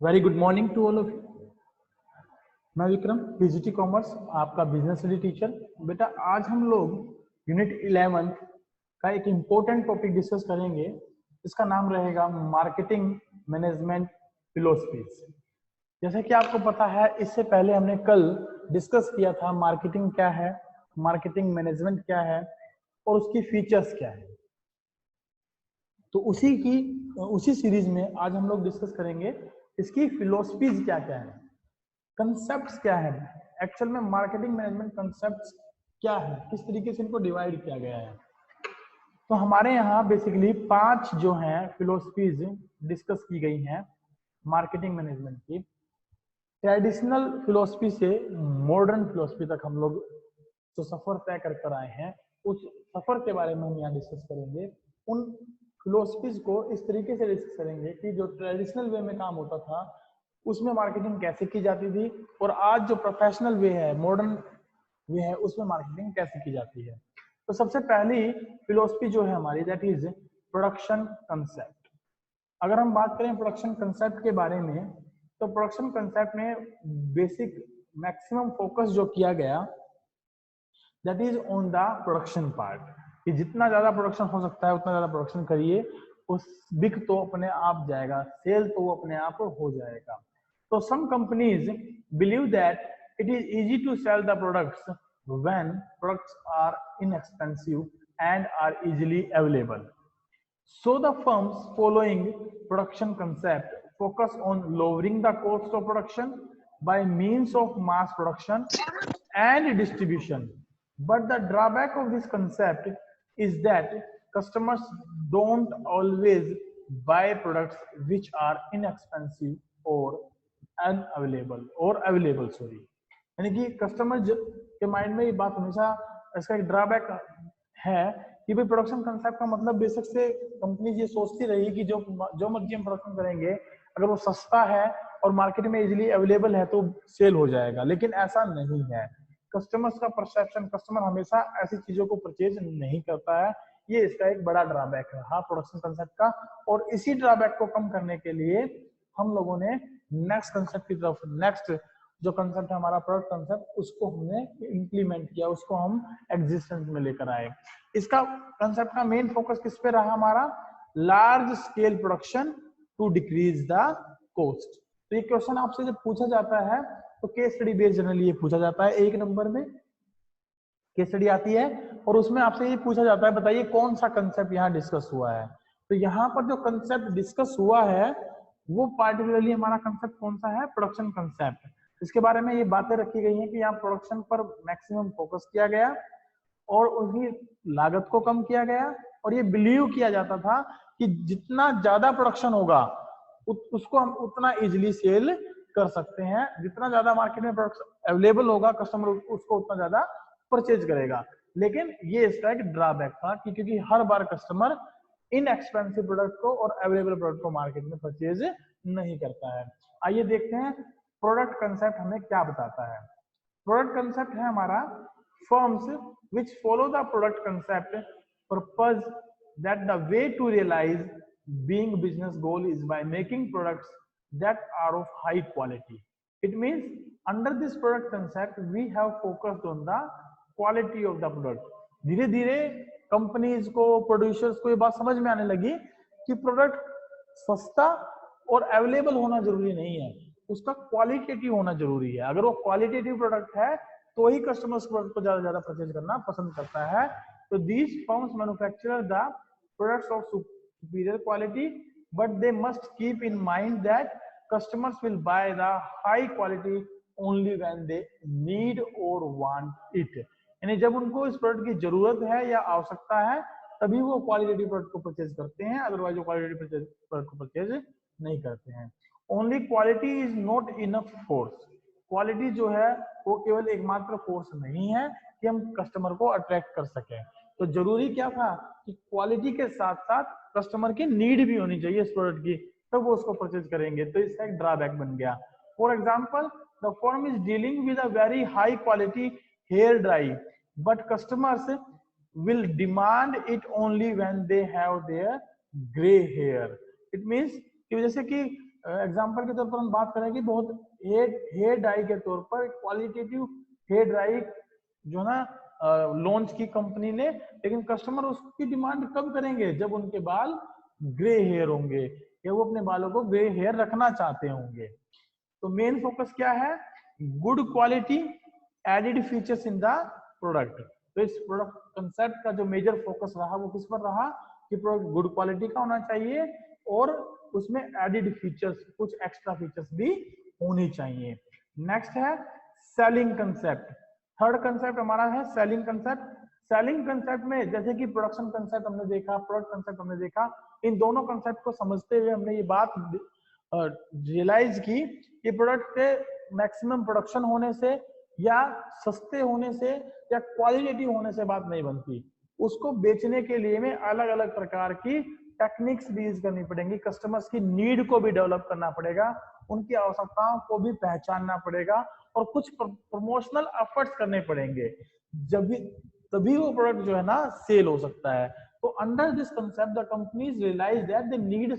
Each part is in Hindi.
Very good morning to all of you. मैं विक्रम, पीजीटी कॉमर्स, आपका बिजनेस स्टडी टीचर। बेटा, आज हम लोग यूनिट 11 का एक इम्पोर्टेंट टॉपिक डिस्कस करेंगे। इसका नाम रहेगा मार्केटिंग मैनेजमेंट फिलोसफीज। जैसे कि आपको पता है, इससे पहले हमने कल डिस्कस किया था मार्केटिंग क्या है, मार्केटिंग मैनेजमेंट क्या है और उसकी फीचर्स क्या है। तो उसी सीरीज में आज हम लोग डिस्कस करेंगे इसकी फिलोसफीज क्या क्या है, कंसेप्ट्स क्या है, एक्चुअल में मार्केटिंग मैनेजमेंट कंसेप्ट्स क्या है, किस तरीके से इनको डिवाइड किया गया है। तो हमारे यहाँ बेसिकली 5 जो हैं फिलोसफीज डिस्कस की गई हैं मार्केटिंग मैनेजमेंट की। ट्रेडिशनल फिलोसफी से मॉडर्न फिलोसफी तक हम लोग जो सफर तय कर कर आए हैं, उस सफर के बारे में हम यहाँ डिस्कस करेंगे। उन फिलोसफीज को इस तरीके से डिस्कस करेंगे कि जो ट्रेडिशनल वे में काम होता था उसमें मार्केटिंग कैसे की जाती थी, और आज जो प्रोफेशनल वे है, मॉडर्न वे है, उसमें मार्केटिंग कैसे की जाती है। तो सबसे पहली फिलोसफी जो है हमारी, दैट इज प्रोडक्शन कंसेप्ट। अगर हम बात करें प्रोडक्शन कंसेप्ट के बारे में, तो प्रोडक्शन कंसेप्ट में बेसिक मैक्सिमम फोकस जो किया गया, that is on the production part, कि जितना ज्यादा प्रोडक्शन हो सकता है उतना ज्यादा प्रोडक्शन करिए, उस बिक तो अपने आप जाएगा, सेल तो वो अपने आप हो जाएगा। तो some companies believe that it is easy to sell the products when products are inexpensive and are easily available. So the firms following production concept focus on lowering the cost of production by means of mass production and distribution. But the drawback of this concept is that customers don't always buy products which are inexpensive or available, sorry. यानी कि कस्टमर के माइंड में ये बात हमेशा, इसका एक ड्रॉबैक है कि भाई प्रोडक्शन कंसेप्ट का मतलब बेसिक से कंपनी ये सोचती रही कि जो मर्जी हम प्रोडक्शन करेंगे, अगर वो सस्ता है और मार्केट में इजीली अवेलेबल है तो सेल हो जाएगा, लेकिन ऐसा नहीं है। कस्टमर्स का परसेप्शन, कस्टमर हमेशा ऐसी चीजों को परचेज नहीं करता है। ये इसका एक बड़ा ड्रॉबैक है हाँ प्रोडक्शन कंसेप्ट का। और इसी ड्रॉबैक को कम करने के लिए हम लोगों ने नेक्स्ट कंसेप्ट की तरफ, नेक्स्ट जो कंसेप्ट है हमारा प्रोडक्ट कंसेप्ट, उसको हमने इम्प्लीमेंट किया, उसको हम एग्जिस्टेंस में लेकर आए। इसका कंसेप्ट का मेन फोकस किस पे रहा हमारा, large scale production to decrease the cost. तो ये क्वेश्चन आपसे जब पूछा जाता है तो केस स्टडी बेस्ड जनरली ये पूछा जाता है, एक नंबर में केस स्टडी आती है और उसमें आपसे ये पूछा जाता है बताइए कौन सा कंसेप्ट यहाँ डिस्कस हुआ है। तो यहाँ पर जो कंसेप्ट डिस्कस हुआ है वो पार्टिकुलरली हमारा कंसेप्ट कौन सा है, प्रोडक्शन कंसेप्ट। इसके बारे में ये बातें रखी गई हैं कि यहाँ प्रोडक्शन पर मैक्सिमम फोकस किया गया और उसकी लागत को कम किया गया, और ये बिलीव किया जाता था कि जितना ज्यादा प्रोडक्शन होगा उसको हम उतना इजिली सेल कर सकते हैं, जितना ज्यादा मार्केट में प्रोडक्ट अवेलेबल होगा कस्टमर उसको उतना ज्यादा परचेज करेगा। लेकिन ये इसका एक ड्रॉबैक था कि क्योंकि हर बार कस्टमर इनएक्सपेंसिव प्रोडक्ट को और अवेलेबल प्रोडक्ट को मार्केट में परचेज नहीं करता है। आइए देखते हैं प्रोडक्ट कंसेप्ट हमें क्या बताता है। प्रोडक्ट कंसेप्ट है हमारा, firms which follow the product concept purpose that the way to realize being business goal is by making products that are of high quality. It means under this product concept we have focused on the quality of the product. धीरे धीरे कंपनीज को, प्रोड्यूसर्स को ये बात समझ में आने लगी कि प्रोडक्ट सस्ता और अवेलेबल होना जरूरी नहीं है, उसका क्वालिटेटिव होना जरूरी है। अगर वो क्वालिटेटिव प्रोडक्ट है तो ही कस्टमर्स प्रोडक्ट को ज्यादा परचेज करना पसंद करता है। तो these firms manufacture the products of superior quality, but they must keep in mind that customers will by the high quality only when they need और वांट इट। यानी जब उनको इस प्रोडक्ट की जरूरत है या आवश्यकता है तभी वो क्वालिटेटिव प्रोडक्ट को परचेज करते हैं, अदरवाइज वो क्वालिटेटिव प्रोडक्ट को परचेज नहीं करते हैं। Only quality is not enough force. Quality जो है वो केवल एकमात्र फोर्स नहीं है कि हम कस्टमर को अट्रैक्ट कर सकें। तो जरूरी क्या था कि क्वालिटी के साथ साथ कस्टमर की नीड भी होनी चाहिए इस प्रोडक्ट की, तब वो उसको परचेज करेंगे। तो इसका एक ड्रॉबैक बन गया। For example, the firm is dealing with a very high quality hair dry, but customers will demand it only when they have their gray hair. It means कि जैसे कि एग्जांपल के तौर पर हम बात करें कि बहुत हेयर डाई के तौर पर क्वालिटेटिव हेयर डाई जो ना लॉन्च की कंपनी ने, लेकिन कस्टमर उसकी डिमांड कब करेंगे जब उनके बाल ग्रे हेयर होंगे या वो अपने बालों को ग्रे हेयर रखना चाहते होंगे। तो मेन फोकस क्या है, good quality added features in the product. तो इस प्रोडक्ट कंसेप्ट का जो मेजर फोकस रहा वो किस पर रहा कि प्रोडक्ट गुड क्वालिटी का होना चाहिए और उसमें एडिड फीचर्स, कुछ एक्स्ट्रा फीचर्स भी होनी चाहिए। नेक्स्ट है सेलिंग कंसेप्ट। थर्ड कंसेप्ट हमारा है सेलिंग कंसेप्ट। सेलिंग कंसेप्ट में जैसे कि प्रोडक्शन कंसेप्ट हमने देखा, प्रोडक्ट कंसेप्ट हमने देखा, इन दोनों कंसेप्ट को समझते हुए हमने ये बात रियलाइज की कि प्रोडक्ट के मैक्सिमम प्रोडक्शन होने से या सस्ते होने से या क्वालिटेटिव होने से बात नहीं बनती, उसको बेचने के लिए में अलग अलग प्रकार की टेक्निक्स भी यूज करनी पड़ेंगी, कस्टमर्स की नीड को भी डेवलप करना पड़ेगा, उनकी आवश्यकताओं को भी पहचानना पड़ेगा और कुछ प्रमोशनल एफर्ट्स करने पड़ेंगे, जब भी तभी वो प्रोडक्ट जो है ना सेल हो सकता है। तो under this concept the companies realise that they need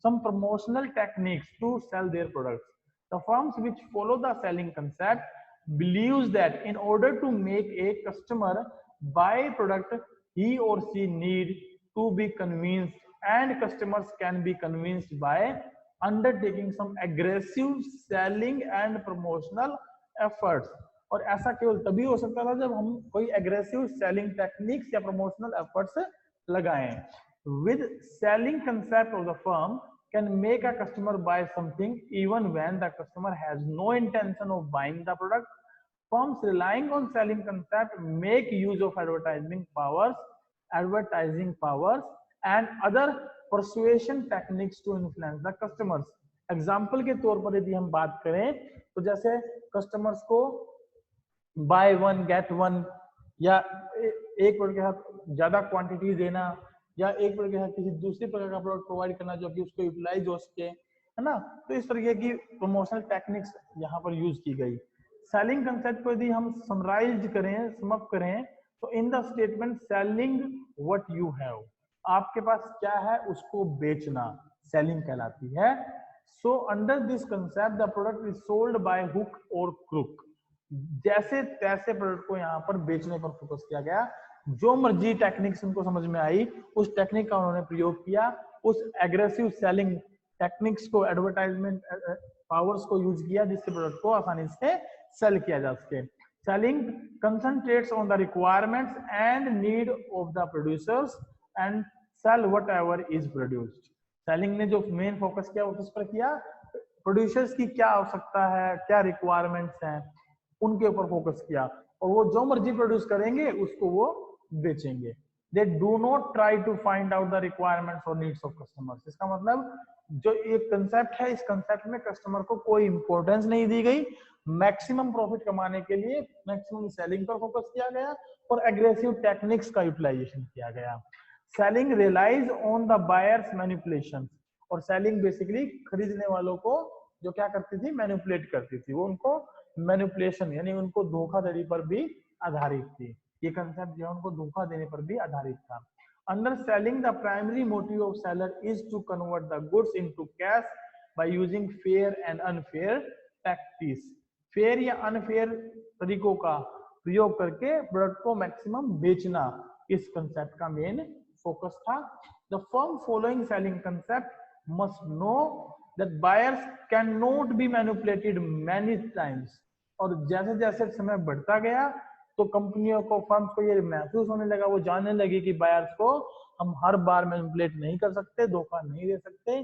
some promotional techniques to sell their products. The firms which follow the selling concept believes that in order to make a customer buy product, he or she need to be convinced, and customers can be convinced by undertaking some aggressive selling and promotional efforts. और ऐसा केवल तभी हो सकता था जब हम कोई एग्रेसिव सेलिंग टेक्निक्स या प्रमोशनल एफर्ट्स लगाएं। With selling concept of the firm can make a customer buy something even when the customer has no intention of buying the product. Firms relying on selling concept make use of advertising powers and other persuasion techniques to influence the customers. Example के तौर पर यदि हम बात करें तो जैसे कस्टमर्स को बाय वन गेट वन या एक प्रोडक्ट के साथ ज्यादा क्वांटिटी देना या एक प्रोडक्ट के साथ किसी दूसरे प्रकार का प्रोडक्ट प्रोवाइड करना जो कि उसको यूटिलाइज हो सके, है ना। तो इस तरीके की प्रमोशनल टेक्निक्स यहाँ पर यूज की गई। सेलिंग कंसेप्ट को यदि हम समराइज करें, समअप करें तो in the statement selling what you have, आपके पास क्या है उसको बेचना सेलिंग कहलाती है। So under this concept the product is sold by hook और क्रुक, जैसे तैसे प्रोडक्ट को यहाँ पर बेचने पर फोकस किया गया, जो मर्जी टेक्निक्स उनको समझ में आई उस टेक्निक का उन्होंने प्रयोग किया, उस एग्रेसिव सेलिंग टेक्निक्स को, एडवर्टाइजमेंट पावर्स को यूज किया जिससे प्रोडक्ट को आसानी से सेल किया जा सके। Selling concentrates on the requirements and need of the producers and sell whatever is produced. Selling ने जो मेन फोकस किया वो किस पर किया, प्रोड्यूसर्स की क्या आवश्यकता है, क्या रिक्वायरमेंट्स हैं, उनके ऊपर फोकस किया और वो जो मर्जी प्रोड्यूस करेंगे उसको वो बेचेंगे। They do not try to find out the requirements or needs of customers। इसका मतलब जो एक कंसेप्ट है, इस कंसेप्ट में कस्टमर को कोई इंपॉर्टेंस नहीं दी गई, मैक्सिमम प्रॉफिट कमाने के लिए मैक्सिमम सेलिंग पर फोकस किया गया और एग्रेसिव टेक्निक्स का यूटिलाइजेशन किया गया। Selling relies on the buyers manipulation, और सेलिंग बेसिकली खरीदने वालों को जो क्या करती थी, मैनिपुलेट करती थी, वो उनको मैनिपुलेशन यानी उनको धोखाधड़ी पर भी आधारित थी। ये कंसेप्ट जो है उनको धोखा देने पर भी आधारित था। Under selling the primary motive of seller is to convert the goods into cash by using fair and unfair tactics. Fair या अनफेयर तरीकों का प्रयोग करके प्रोडक्ट को मैक्सिमम बेचना इस कंसेप्ट का मेन फोकस था। The firm following selling concept must know that buyers can not be manipulated many times. और जैसे जैसे समय बढ़ता गया तो कंपनियों को, फर्म्स को ये महसूस होने लगा, वो जानने लगे कि बायर्स को हम हर बार मैनिपुलेट नहीं कर सकते, धोखा नहीं दे सकते।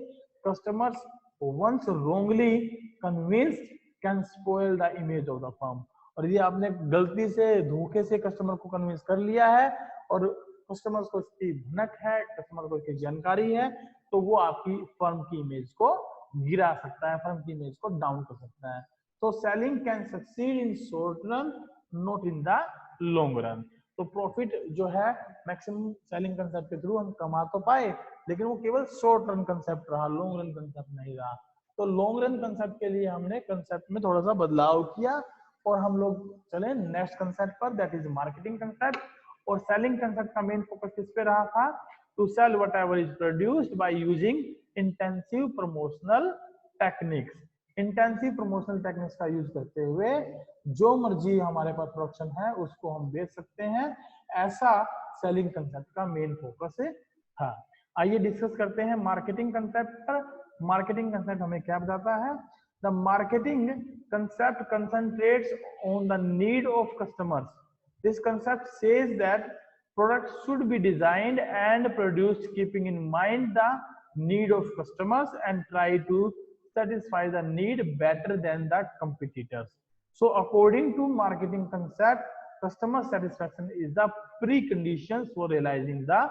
Customers once wrongly convinced can spoil the image of the firm. और यदि आपने गलती से धोखे से कस्टमर को कन्विंस कर लिया है और कस्टमर्स को इसकी भनक है, कस्टमर को इसकी जानकारी है, तो वो आपकी फर्म की इमेज को गिरा सकता है, फर्म की इमेज को डाउन कर सकता है। तो selling can succeed in short run not in the long run. तो प्रॉफिट जो है मैक्सिमम सेलिंग कंसेप्ट के थ्रू हम कमा तो पाए, लेकिन वो केवल शॉर्ट रन कंसेप्ट रहा, लॉन्ग रन कंसेप्ट नहीं रहा। तो लॉन्ग रन कंसेप्ट के लिए हमने कंसेप्ट में थोड़ा सा बदलाव किया और हम लोग चले नेक्स्ट कंसेप्ट पर, दैट इज मार्केटिंग कंसेप्ट। और सेलिंग कंसेप्ट का मेन फोकस किस पे रहा था, to sell whatever is produced by using intensive promotional techniques. Intensive promotional techniques का यूज करते हुए जो मर्जी हमारे पास प्रोडक्शन है उसको हम बेच सकते हैं, ऐसा सेलिंग कंसेप्ट का मेन फोकस था। आइए डिस्कस करते हैं मार्केटिंग कंसेप्ट पर। मार्केटिंग कंसेप्ट हमें क्या बताता है? The marketing concept concentrates on the need of customers. This concept says that products should be designed and produced keeping in mind the need of customers and try to satisfy the need better than the competitors. So according to marketing concept, customer satisfaction is the preconditions for realizing the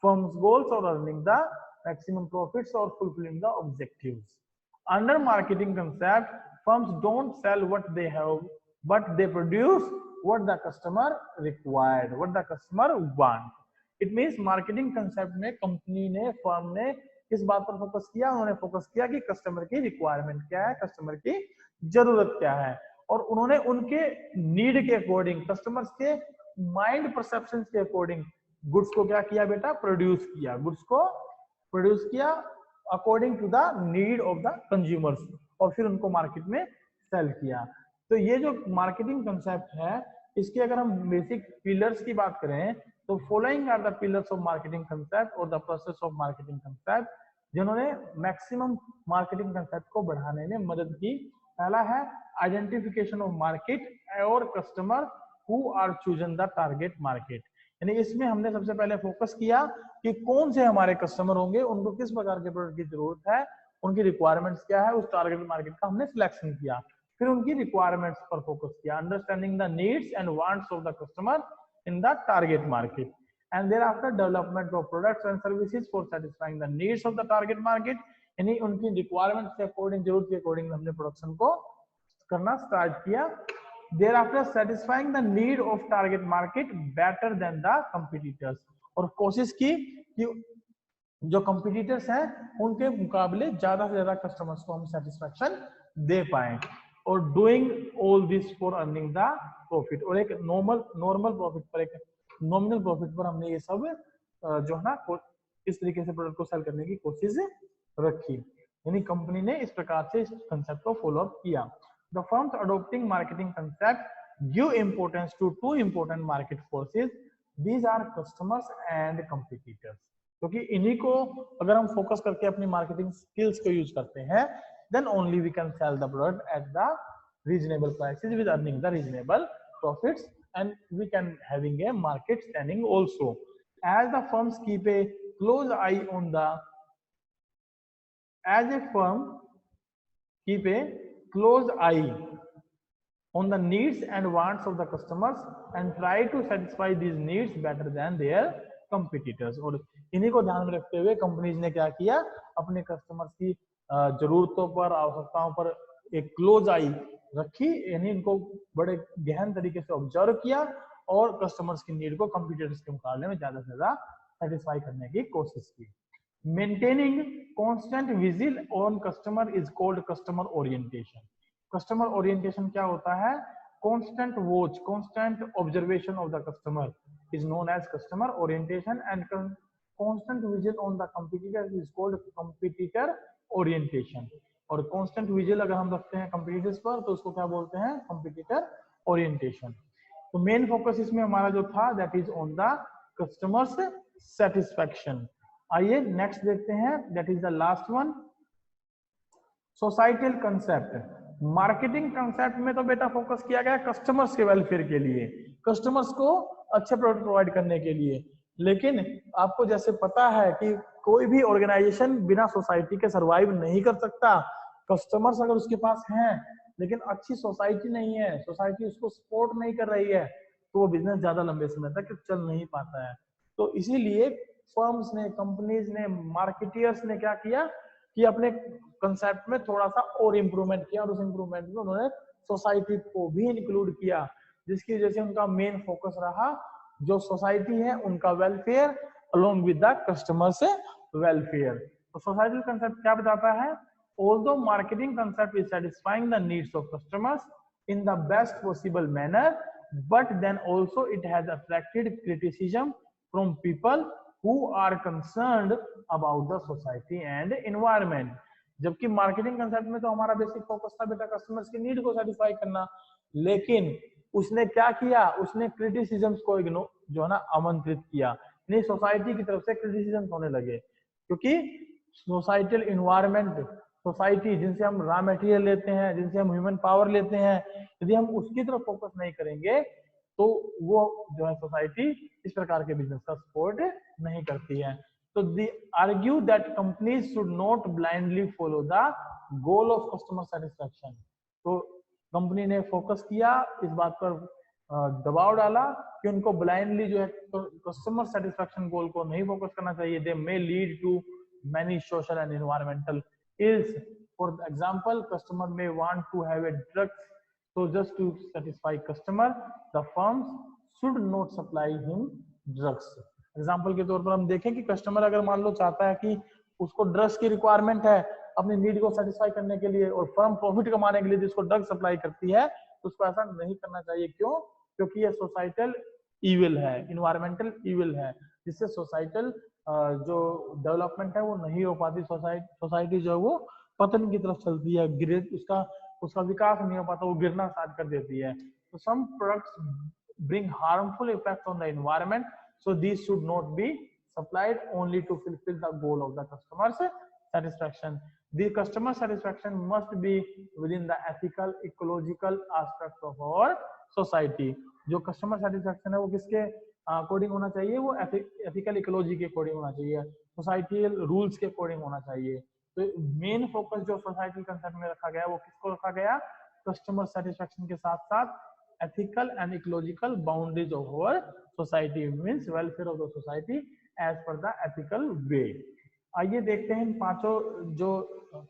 firm's goals or earning the maximum profits or fulfilling the objectives. Under marketing concept, firms don't sell what they have, but they produce what the customer required, what the customer want. It means marketing concept में कंपनी ने, फर्म ने किस बात पर फोकस किया? उन्होंने फोकस किया कि कस्टमर की रिक्वायरमेंट क्या है, कस्टमर की जरूरत क्या है, और उन्होंने उनके नीड के अकॉर्डिंग, कस्टमर्स के माइंड परसेप्शन के अकॉर्डिंग गुड्स को क्या किया बेटा? प्रोड्यूस किया। गुड्स को प्रोड्यूस किया according to the need of the consumers, और फिर उनको मार्केट में सेल किया। तो ये जो मार्केटिंग कंसेप्ट है, इसके अगर हम बेसिक पिलर्स की बात करें तो following are the pillars of marketing concept और the process of marketing concept, जिन्होंने मैक्सिमम मार्केटिंग कंसेप्ट को बढ़ाने में मदद की। पहला है आइडेंटिफिकेशन ऑफ मार्केट और customer who are chosen the target market. यानी इसमें हमने सबसे पहले फोकस किया कि कौन से हमारे कस्टमर होंगे, उनको किस प्रकार के प्रोडक्ट की जरूरत है, उनकी रिक्वायरमेंट्स क्या है, उस टारगेट मार्केट का हमने सिलेक्शन किया। फिर उनकी रिक्वायरमेंट्स पर फोकस किया, understanding the needs and wants of the customer in the target market, and thereafter development of products and services for satisfying the needs of the target market. यानी उनकी रिक्वायरमेंट्स के अकॉर्डिंग, जरूरत के अकॉर्डिंग हमने प्रोडक्शन को करना स्टार्ट किया। Thereafter satisfying the need of target market better than the competitors, और कोशिश की कि जो कंपटीटर्स हैं उनके मुकाबले ज्यादा से ज्यादा कस्टमर्स को हम सेटिस्फैक्शन दे पाए, और doing all this for earning the profit, और एक नॉर्मल प्रॉफिट पर, एक नॉमिनल प्रॉफिट पर हमने ये सब जो है ना इस तरीके से प्रोडक्ट को सेल करने की कोशिश रखी। यानी कंपनी ने इस प्रकार से इस कंसेप्ट को फॉलो अप किया। The firms adopting marketing concept give importance to to important market forces, these are customers and competitors. क्योंकि इन्हीं को अगर हम फोकस करके अपनी मार्केटिंग स्किल्स को यूज करते हैं, then only we can sell the product at the reasonable prices with earning the reasonable profits, and we can having a market standing also. As the firms keep a close eye on the, as a firm keep a close eye on the needs and wants of the customers and try to satisfy these needs better than their competitors. और इन्हीं को ध्यान में रखते हुए कंपनीज ने क्या किया? अपने कस्टमर्स की जरूरतों पर, आवश्यकताओं पर एक क्लोज आई रखी, यानी इनको बड़े गहन तरीके से ऑब्जर्व किया और कस्टमर्स की नीड को कंपटीटर्स के मुकाबले में ज्यादा से ज्यादा सेटिस्फाई करने की कोशिश की। Maintaining constant vigil on customer is called customer orientation. Customer orientation क्या होता है? Constant watch, constant observation of the customer is known as customer orientation, and constant vigil on the competitor is called competitor orientation. और कांस्टेंट विजिल अगर हम रखते हैं कंपटीटर्स पर तो उसको क्या बोलते हैं? Competitor orientation. तो मेन फोकस इसमें हमारा जो था that is on the customers satisfaction. आइए नेक्स्ट देखते हैं, that is the last one, societal concept. Marketing concept में तो बेटा फोकस किया गया कस्टमर्स के वेलफेयर के लिए, कस्टमर्स को अच्छे प्रोडक्ट प्रोवाइड करने के लिए, लेकिन आपको जैसे पता है कि कोई भी ऑर्गेनाइजेशन बिना सोसाइटी के सरवाइव नहीं कर सकता। कस्टमर्स अगर उसके पास हैं लेकिन अच्छी सोसाइटी नहीं है, सोसाइटी उसको सपोर्ट नहीं कर रही है, तो वो बिजनेस ज्यादा लंबे समय तक चल नहीं पाता है। तो इसीलिए फर्म्स ने, कंपनीज ने, मार्केटियर्स ने क्या किया कि अपने कंसेप्ट में थोड़ा सा और इम्प्रूवमेंट किया, और उस इम्प्रूवमेंट में उन्होंने सोसाइटी को भी इंक्लूड किया, जिसकी वजह से उनका मेन फोकस रहा जो सोसाइटी है उनका welfare along with the customers welfare. तो सोसाइटल कंसेप्ट क्या बताता है? Although marketing concept is satisfying the needs of customers in the best possible manner, but then also it has attracted criticism from people who are concerned about the society and environment। जबकि मार्केटिंग कंसेप्ट में तो हमारा बेसिक फोकस था बेटा कस्टमर्स की नीड को सेटिस्फाई करना, लेकिन उसने क्या किया, उसने क्रिटिसिज्म्स को इग्नोर जो है ना आमंत्रित किया, नहीं सोसाइटी की तरफ से क्रिटिसिज्म होने लगे, क्योंकि सोसाइटल इन्वायरमेंट, सोसाइटी जिनसे हम रॉ मटेरियल लेते हैं, जिनसे हम ह्यूमन पावर लेते हैं, यदि हम उसकी तरफ फोकस नहीं करेंगे तो वो जो है सोसाइटी इस प्रकार के बिजनेस का सपोर्ट नहीं करती है। तो दे argue that companies should not blindly follow the goal of customer satisfaction. तो कंपनी ने फोकस किया, इस बात पर दबाव डाला कि उनको ब्लाइंडली जो है कस्टमर सेटिस्फैक्शन गोल को नहीं फोकस करना चाहिए। They may lead to many social and environmental ills. For example, customer may want to have a drug, so just to satisfy customer, the firms should not supply him drugs. Example के तौर पर हम देखें कि कस्टमर अगर मान लो चाहता है कि उसको ड्रग्स की रिक्वायरमेंट है अपनी नीड को सेटिस्फाई करने के लिए, और फर्म प्रॉफिट कमाने के लिए जिसको ड्रग सप्लाई करती है, तो उसको ऐसा नहीं करना चाहिए। क्यों? क्योंकि ये सोसाइटल इविल है, इन्वायरमेंटल इविल है, जिससे सोसाइटल जो डेवलपमेंट है वो नहीं हो पाती, सोसाइटी जो है वो पतन की तरफ चलती है, गिरे उसका विकास नहीं हो पाता, वो गिरना स्टार्ट कर देती है। तो some products bring harmful effect on the environment, so this should not be supplied only to fulfil the goal of the customers satisfaction. The customer satisfaction must be within the ethical, ecological aspect of our society. जो कस्टमर सेटिस्फैक्शन है वो किसके अकॉर्डिंग होना चाहिए? वो एथिकल इकोलॉजी के अकॉर्डिंग होना चाहिए, सोसाइटल रूल्स के अकॉर्डिंग होना चाहिए। तो मेन फोकस जो सोसाइटल कंसेप्ट में रखा गया वो किसको रखा गया? कस्टमर सेटिस्फैक्शन के साथ साथ ethical and ecological boundaries of our society, means welfare of the society as per the ethical way. आइए देखते हैं इन पांचों जो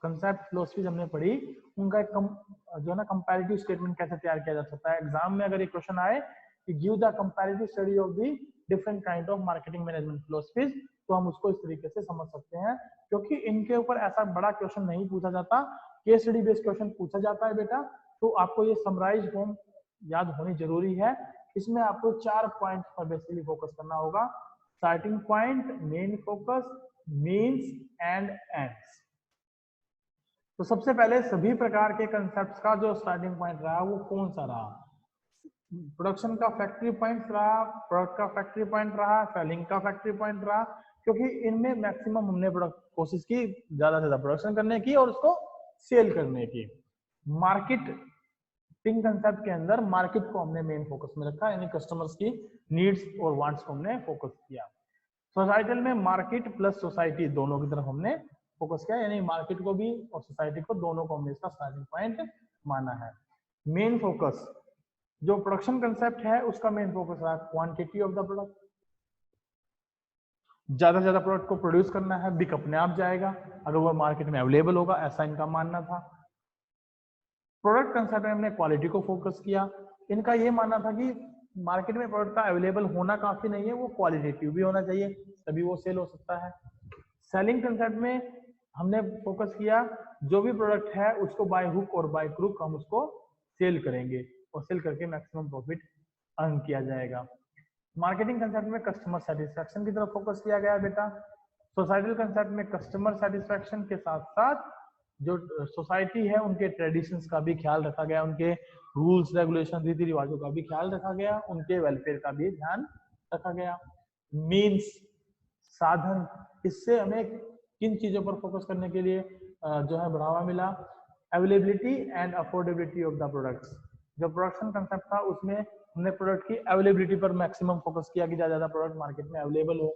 कंसेप्ट फिलोसफीज हमने पढ़ी उनका एक जो है ना कंपैरेटिव स्टेटमेंट कैसे तैयार किया जा सकता है। एग्जाम में अगर ये क्वेश्चन आए कि give the comparative study of the different kind of marketing management philosophies, तो हम उसको इस तरीके से समझ सकते हैं, क्योंकि इनके ऊपर ऐसा बड़ा क्वेश्चन नहीं पूछा जाता, केस स्टडी बेस्ड क्वेश्चन पूछा जाता है बेटा। तो आपको ये समराइज फॉर्म याद होनी जरूरी है। इसमें आपको 4 पॉइंट पर बेसिकली फोकस करना होगा: starting point, main focus, means and ends. तो सबसे पहले सभी प्रकार के कंसेप्ट्स का जो स्टार्टिंग पॉइंट रहा वो कौन सा रहा? प्रोडक्शन का फैक्ट्री पॉइंट रहा, प्रोडक्ट का फैक्ट्री पॉइंट रहा, सेलिंग का फैक्ट्री पॉइंट रहा, क्योंकि इनमें मैक्सिमम हमने कोशिश की ज्यादा से ज्यादा प्रोडक्शन करने की और उसको सेल करने की। मार्केटिंग कंसेप्ट के अंदर मार्केट को हमने मेन फोकस में रखा, यानी कस्टमर्स की नीड्स और वांट्स को हमने फोकस किया। सोसाइटल में मार्केट प्लस सोसाइटी दोनों की तरफ हमने फोकस किया, यानी मार्केट को भी और सोसाइटी को दोनों को हमने इसका स्टार्टिंग पॉइंट माना है। मेन फोकस जो प्रोडक्शन कंसेप्ट है उसका मेन फोकस रहा क्वांटिटी ऑफ द प्रोडक्ट, ज्यादा से ज्यादा प्रोडक्ट को प्रोड्यूस करना है, बिक अपने आप जाएगा अगर वो मार्केट में अवेलेबल होगा, ऐसा इनका मानना था। प्रोडक्ट कंसेप्ट में हमने क्वालिटी को फोकस किया, इनका ये मानना था कि मार्केट में प्रोडक्ट का अवेलेबल होना काफी नहीं है, वो क्वालिटेटिव भी होना चाहिए तभी वो सेल हो सकता है। सेलिंग कंसेप्ट में हमने फोकस किया जो भी प्रोडक्ट है उसको बाय हुक और बाय क्रुक हम उसको सेल करेंगे और सेल करके मैक्सिमम प्रॉफिट अर्न किया जाएगा। मार्केटिंग कंसेप्ट में कस्टमर सेटिस्फैक्शन की तरफ फोकस किया गया बेटा। सोसाइटल कंसेप्ट में कस्टमर सेटिस्फैक्शन के साथ साथ जो सोसाइटी है उनके ट्रेडिशंस का भी ख्याल रखा गया, उनके रूल्स रेगुलेशन रीति रिवाजों का भी ख्याल रखा गया, उनके वेलफेयर का भी ध्यान रखा गया। मीन्स साधन, इससे हमें किन चीजों पर फोकस करने के लिए जो है बढ़ावा मिला? Availability and affordability of the products. जो प्रोडक्शन कंसेप्ट था उसमें हमने प्रोडक्ट की अवेलेबिलिटी पर मैक्सिमम फोकस किया कि ज्यादा प्रोडक्ट मार्केट में अवेलेबल हो।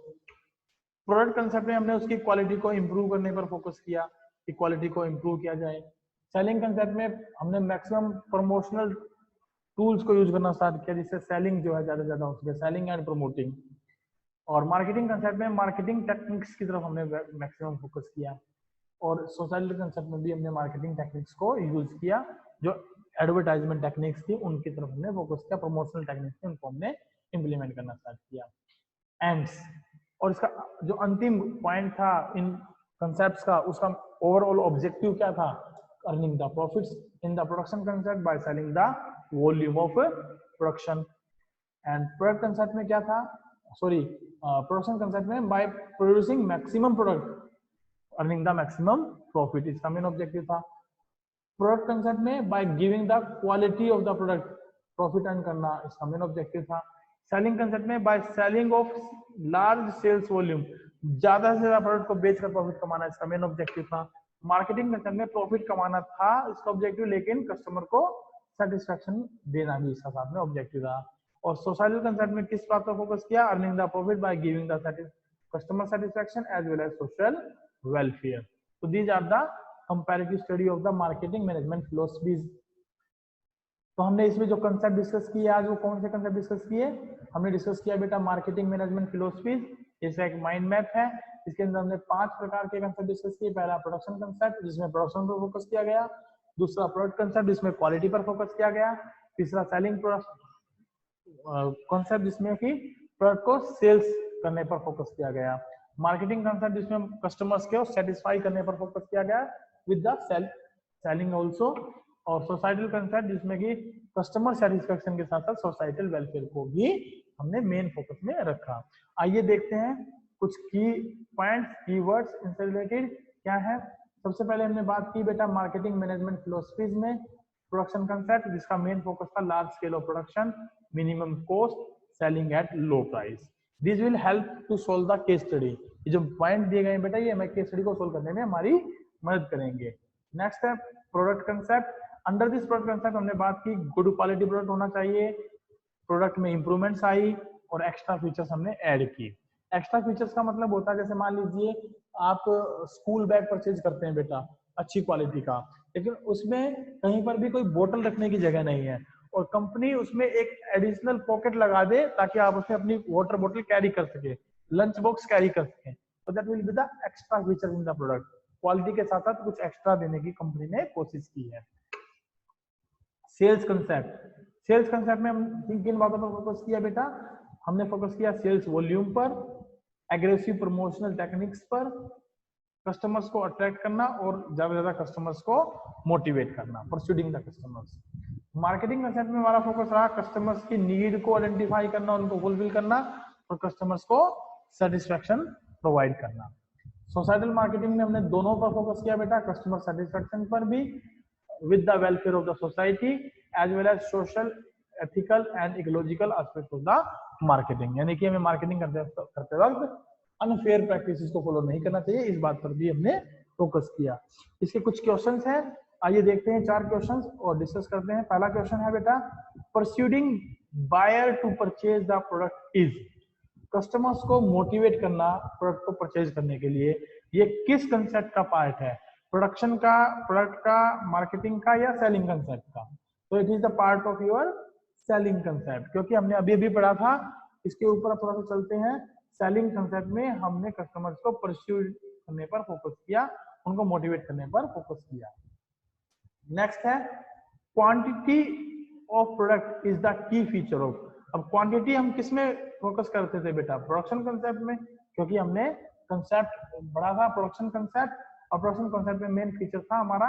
प्रोडक्ट कंसेप्ट में हमने उसकी क्वालिटी को इंप्रूव करने पर फोकस किया कि क्वालिटी को इंप्रूव किया जाए। सेलिंग कंसेप्ट में हमने मैक्सिमम प्रमोशनल टूल्स को यूज करना स्टार्ट किया जिससे सेलिंग जो है ज्यादा से ज्यादा हो सके, सेलिंग एंड प्रमोटिंग। और मार्केटिंग कंसेप्ट में मार्केटिंग टेक्निक्स की तरफ हमने मैक्सिमम फोकस किया, और सोसाइटल कंसेप्ट में भी हमने मार्केटिंग टेक्निक्स को यूज किया, जो एडवर्टाइजमेंट टेक्निक्स थी उनकी तरफ हमने फोकस किया, प्रमोशनल टेक्निक्स थी उनको हमने इंप्लीमेंट करना स्टार्ट किया। एंड्स, और इसका जो अंतिम पॉइंट था इन कंसेप्ट्स का, उसका ओवरऑल ऑब्जेक्टिव क्या था? Earning the profits in the production concept by selling the volume of production. And product concept में क्या था? सॉरी, प्रोडक्शन कंसेप्ट में by producing maximum product earning the maximum profit, इसका मेन ऑब्जेक्टिव था। प्रोडक्ट कंसेप्ट में bye giving the quality of the product profit earn करना, इसका मेन ऑब्जेक्टिव था। सेलिंग कंसेप्ट में by selling of large cells volume, ज्यादा से ज्यादा प्रोडक्ट को बेचकर प्रॉफिट कमाना, इसका मेन ऑब्जेक्टिव था। मार्केटिंग कंसेप्ट में प्रॉफिट कमाना था इसका ऑब्जेक्टिव, लेकिन कस्टमर को सेटिस्फेक्शन देना भी इसका साथ में ऑब्जेक्टिव था। और सोसाइटल कंसेप्ट में किस बात पर फोकस किया, earning the profit by giving the customer satisfaction as well as social welfare. तो these are the comparative study of the marketing management philosophies. तो हमने इसमें जो कंसेप्ट डिस्कस किए आज, वो कौन से कंसेप्ट डिस्कस किए, हमने डिस्कस किया बेटा मार्केटिंग मैनेजमेंट फिलॉसफीज, इसका एक माइंड मैप है। इसके अंदर हमने 5 प्रकार के कंसेप्ट डिस्कस किए। पहला प्रोडक्शन कंसेप्ट जिसमें प्रोडक्शन पर फोकस किया गया, दूसरा प्रोडक्ट कंसेप्ट जिसमें क्वालिटी पर फोकस किया गया, तीसरा सेलिंग कंसेप्ट जिसमें कि प्रोडक्ट को सेल्स करने पर फोकस किया गया, मार्केटिंग कंसेप्ट जिसमें कस्टमर्स को सेटिस्फाई करने पर फोकस किया गया विद द सेलिंग ऑल्सो, और सोसाइटल कंसेप्ट जिसमें कि कस्टमर सेटिस्फेक्शन के साथ साथ सोसाइटल वेलफेयर को भी हमने मेन फोकस में रखा। आइए देखते हैं कुछ की पॉइंट्स, कीवर्ड्स इनसे रिलेटेड क्या है। सबसे पहले हमने बात की बेटा मार्केटिंग मैनेजमेंट फिलॉसफीज में प्रोडक्शन कंसेप्ट जिसका मेन फोकस था large scale of production, minimum cost, selling at low price. This will help to solve the case study. ये जो पॉइंट दिए गए हैं बेटा, ये हमें केस स्टडी को सोल्व करने में हमारी मदद करेंगे। नेक्स्ट है product concept. Under this product concept हमने बात की गुड क्वालिटी प्रोडक्ट होना चाहिए, प्रोडक्ट में इंप्रूवमेंट्स आई और एक्स्ट्रा फीचर्स हमने ऐड की। एक्स्ट्रा फीचर्स का मतलब होता है जैसे मान लीजिए आप स्कूल बैग परचेज करते हैं बेटा अच्छी क्वालिटी का, लेकिन उसमें कहीं पर भी कोई बोतल रखने की जगह नहीं है और कंपनी उसमें एक एडिशनल पॉकेट लगा दे ताकि आप उसमें अपनी वाटर बोतल कैरी कर सके, लंच बॉक्स कैरी कर सके, तो that will be the extra feature in the product. Quality के साथ साथ कुछ एक्स्ट्रा देने की कंपनी ने कोशिश की है। सेल्स कंसेप्ट, सेल्स कंसेप्ट में हम किन बातों पर फोकस किया बेटा, हमने फोकस किया सेल्स वॉल्यूम पर, एग्रेसिव प्रमोशनल टेक्निक्स पर, कस्टमर्स को अट्रैक्ट करना और ज्यादा से ज्यादा कस्टमर्स को मोटिवेट करना, परस्यूडिंग द कस्टमर्स। मार्केटिंग कंसेप्ट में हमारा फोकस रहा कस्टमर्स की नीड को आइडेंटिफाई करना, उनको फुलफिल करना और कस्टमर्स को सेटिस्फेक्शन प्रोवाइड करना। सोसाइटल मार्केटिंग में हमने दोनों पर फोकस किया बेटा, कस्टमर सेटिस्फेक्शन पर भी with the welfare of the society as well as social, ethical and ecological aspects of the marketing। यानी कि हमें मार्केटिंग करते वक्त अनफेयर प्रैक्टिसेस को फॉलो नहीं करना चाहिए, इस बात पर भी हमने फोकस किया। इसके कुछ क्वेश्चंस हैं, आइए देखते हैं 4 क्वेश्चंस और डिस्कस करते हैं। पहला क्वेश्चन है बेटा persuading buyer to purchase the product is, customers को मोटिवेट करना प्रोडक्ट को परचेज करने के लिए, ये किस कंसेप्ट का पार्ट है, प्रोडक्शन का, प्रोडक्ट का, मार्केटिंग का या सेलिंग कंसेप्ट का? तो it is the part of your selling concept, क्योंकि हमने अभी अभी पढ़ा था। इसके ऊपर थोड़ा सा चलते हैं। सेलिंग कंसेप्ट में हमने कस्टमर्स को परस्यू करने पर फोकस किया, उनको मोटिवेट करने पर फोकस किया। नेक्स्ट है quantity of product is the key feature of. अब क्वांटिटी हम किस में फोकस करते थे बेटा, प्रोडक्शन कंसेप्ट में, क्योंकि हमने कंसेप्ट पढ़ा था प्रोडक्शन कंसेप्ट, और प्रोडक्शन कंसेप्ट में मेन फीचर था हमारा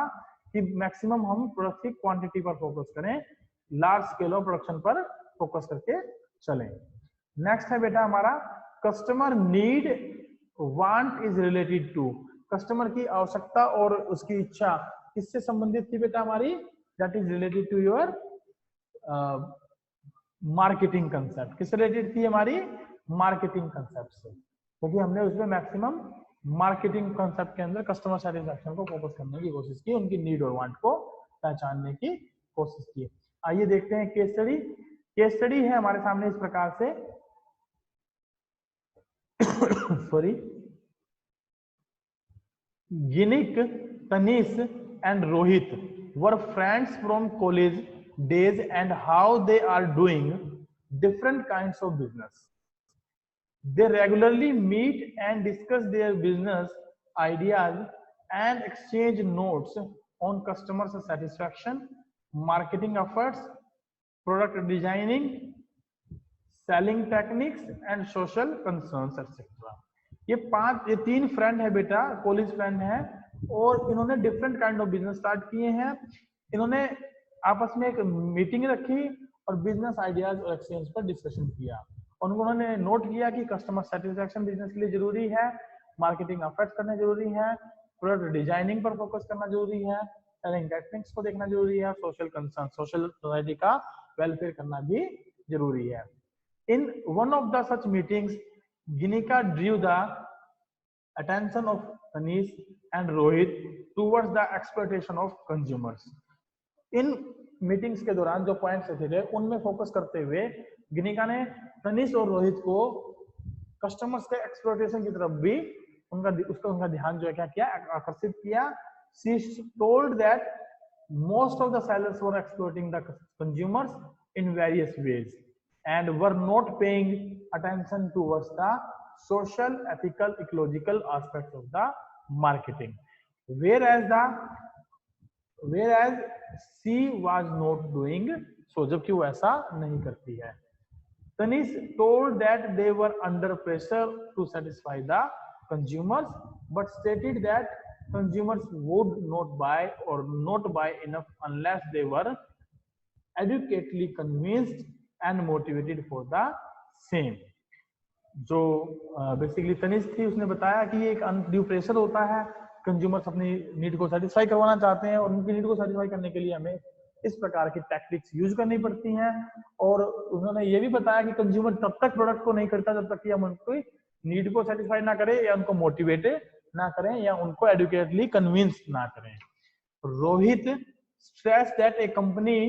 कि मैक्सिमम हम प्रोडक्ट की क्वांटिटी पर फोकस करें, लार्ज स्केल ऑफ प्रोडक्शन पर फोकस करके चलें। नेक्स्ट है बेटा हमारा customer need want is related to, customer की आवश्यकता और उसकी इच्छा किससे संबंधित थी बेटा हमारी, that is related to your marketing concept. किससे रिलेटेड थी हमारी, मार्केटिंग कंसेप्ट से, क्योंकि हमने उसमें मैक्सिमम मार्केटिंग कंसेप्ट के अंदर कस्टमर सेटिस्फेक्शन को फोकस करने की कोशिश की, उनकी नीड और वांट को पहचानने की कोशिश की। आइए देखते हैं केस स्टडी। केस स्टडी है हमारे सामने इस प्रकार से sorry, Ginika, Tanish and Rohit were friends from college days and how they are doing different kinds of business. They regularly meet and discuss their business ideas and exchange notes on customer satisfaction, marketing efforts, product designing, selling techniques and social concerns etc. ये 3 फ्रेंड है बेटा, कॉलेज फ्रेंड है, और इन्होंने different kind of business start किए हैं। इन्होंने आपस में एक मीटिंग रखी और बिजनेस आइडियाज और एक्सचेंज पर डिस्कशन किया, उन्होंने नोट किया कि कस्टमर सेटिस्फेक्शन बिजनेस के लिए जरूरी है, मार्केटिंग एफर्ट्स करना जरूरी है, प्रोडक्ट डिजाइनिंग पर फोकस करना जरूरी है, सेलिंग टेक्निक्स को देखना जरूरी है, सोशल कंसर्न, सोशल सोसाइटी का वेलफेयर करना भी जरूरी है। In one of the such meetings Ginika drew the attention of Tanish and Rohit towards the exploitation of consumers. In meetings के दौरान जो पॉइंट्स थे उनमें फोकस करते हुए गिनिका ने तनिष और रोहित को कस्टमर्स के एक्सप्लॉयटेशन की तरफ भी उनका ध्यान जो है क्या किया, आकर्षित किया। She told that most of the sellers were exploiting the consumers in various ways and were not paying attention towards the social, ethical, ecological aspects of the marketing, whereas she was not doing so, जबकि वो ऐसा नहीं करती है। Tanish told that they were under pressure to satisfy the consumers, but stated that consumers would not buy or not buy enough unless they were adequately convinced and motivated for the same. जो बेसिकली तनिष थी उसने बताया कि ये एक अनड्यू प्रेशर होता है, कंज्यूमर्स अपनी नीड को सेटिस्फाई करवाना चाहते हैं और उनकी नीड को सेटिस्फाई करने के लिए हमें इस प्रकार की टैक्टिक्स यूज करनी पड़ती हैं। और उन्होंने ये भी बताया कि कंज्यूमर तब तक प्रोडक्ट को नहीं खरीदता जब तक कि हम उनकी नीड को सेटिस्फाई ना करें या उनको मोटिवेट ना करें या उनको एडुकेटली कन्विंस ना करें। Rohit stressed that a company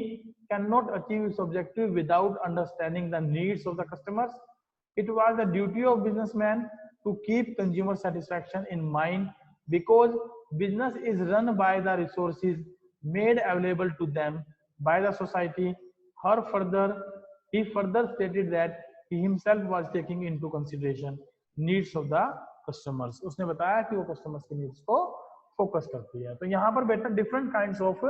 cannot achieve its objective without understanding the needs of the customers. It was the duty of businessmen to keep consumer satisfaction in mind because business is run by the resources made available to them by the society. He further stated that he himself was taking into consideration needs of the customers. उसने बताया कि वो कस्टमर्स की नीड्स को फोकस करती है। तो यहाँ पर बेटा different kinds of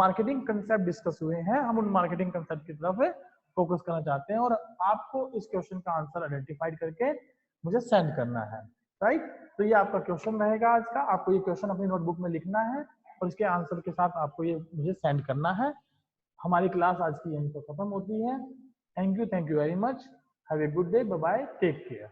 marketing concept discuss हुए हैं, हम उन मार्केटिंग कंसेप्ट की तरफ फोकस करना चाहते हैं और आपको इस क्वेश्चन का आंसर आइडेंटिफाइड करके मुझे सेंड करना है, राइट। तो ये आपका क्वेश्चन रहेगा आज का, आपको ये क्वेश्चन अपनी नोटबुक में लिखना है और इसके आंसर के साथ आपको ये मुझे सेंड करना है। हमारी क्लास आज की यहीं पर खत्म होती है। Thank you very much, have a good day, bye bye, take care.